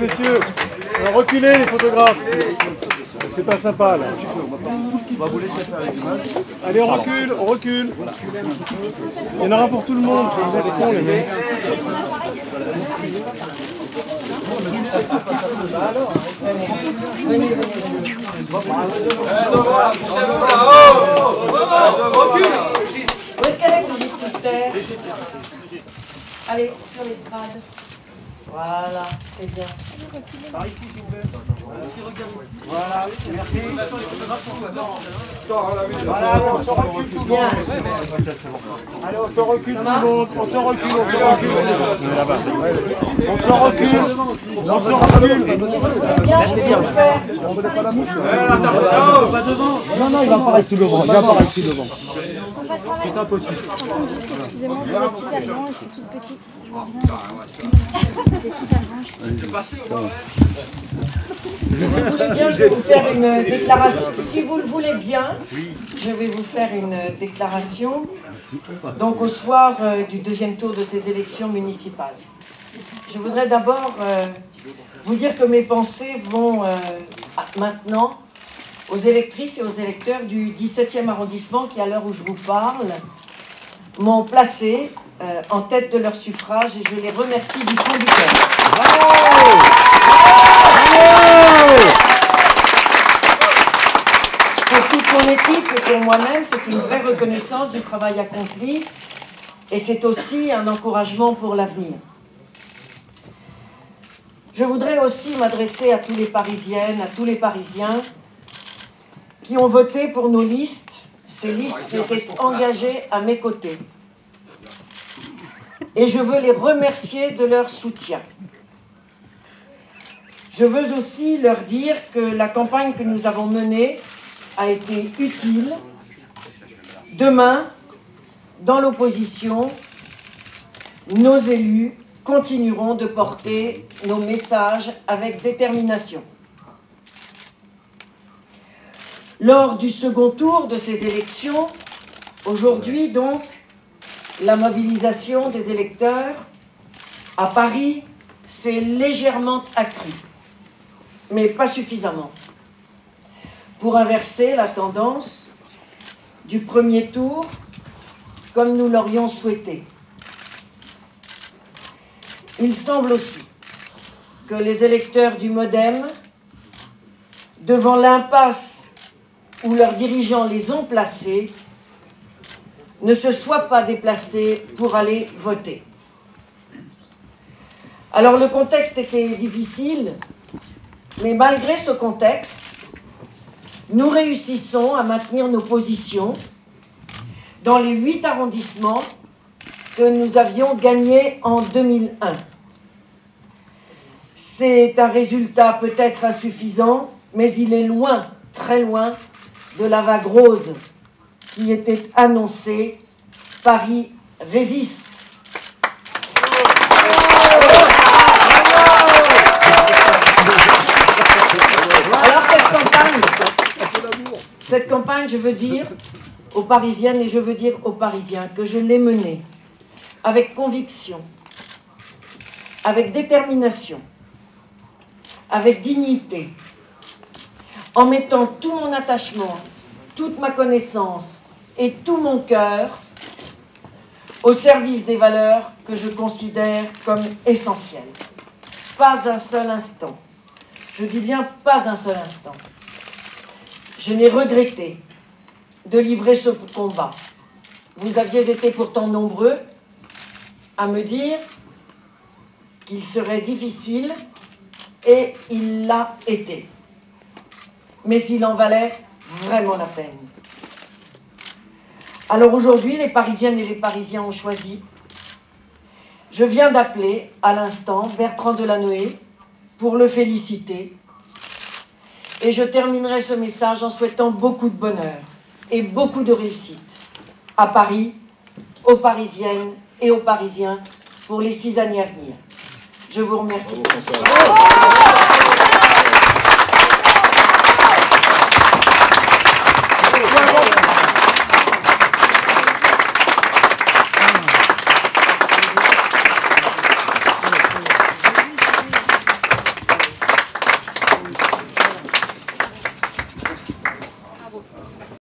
messieurs. Reculez les photographes. C'est pas sympa là. On va vous laisser faire les images. Allez, on recule, on recule. Il y en aura pour tout le monde. Vous êtes cons les mecs. Où est-ce qu'elle est, Brigitte Couster? Allez, sur l'estrade. Voilà, c'est bien. Voilà, merci. Voilà, on se recule tout bien. Allez, on se recule tout le monde. On se recule, on se recule. On se recule. On se recule. Bien, je vais vous faire. Non, non, il va apparaître sous le vent. Il va apparaître sous le vent. C'est impossible. Excusez-moi, vous êtes hyper grand, je suis toute petite. Je vois rien. Vous êtes hyper grand, Si vous le voulez bien, je vais vous faire une déclaration. Si vous le voulez bien, je vais vous faire une déclaration. Donc au soir du deuxième tour de ces élections municipales. Je voudrais d'abord vous dire que mes pensées vont maintenant aux électrices et aux électeurs du 17e arrondissement qui, à l'heure où je vous parle, m'ont placé en tête de leur suffrage et je les remercie du fond du cœur. Bravo! Pour toute mon équipe et pour moi-même, c'est une vraie reconnaissance du travail accompli et c'est aussi un encouragement pour l'avenir. Je voudrais aussi m'adresser à tous les Parisiennes, à tous les Parisiens qui ont voté pour nos listes, ces listes qui étaient engagées à mes côtés. Et je veux les remercier de leur soutien. Je veux aussi leur dire que la campagne que nous avons menée a été utile. Demain, dans l'opposition, nos élus continueront de porter nos messages avec détermination. Lors du second tour de ces élections, aujourd'hui donc, la mobilisation des électeurs à Paris s'est légèrement accrue, mais pas suffisamment, pour inverser la tendance du premier tour comme nous l'aurions souhaité. Il semble aussi que les électeurs du MoDem, devant l'impasse où leurs dirigeants les ont placés, ne se soient pas déplacés pour aller voter. Alors le contexte était difficile, mais malgré ce contexte, nous réussissons à maintenir nos positions dans les 8 arrondissements que nous avions gagnés en 2001. C'est un résultat peut-être insuffisant, mais il est loin, très loin, de la vague rose qui était annoncée. Paris résiste. Alors cette campagne, je veux dire aux Parisiennes et je veux dire aux Parisiens que je l'ai menée avec conviction, avec détermination, avec dignité, en mettant tout mon attachement, toute ma connaissance et tout mon cœur au service des valeurs que je considère comme essentielles. Pas un seul instant, je dis bien pas un seul instant, je n'ai regretté de livrer ce combat. Vous aviez été pourtant nombreux à me dire qu'il serait difficile et il l'a été. Mais il en valait vraiment la peine. Alors aujourd'hui, les Parisiennes et les Parisiens ont choisi. Je viens d'appeler à l'instant Bertrand Delanoë pour le féliciter. Et je terminerai ce message en souhaitant beaucoup de bonheur et beaucoup de réussite à Paris, aux Parisiennes et aux Parisiens pour les 6 années à venir. Je vous remercie.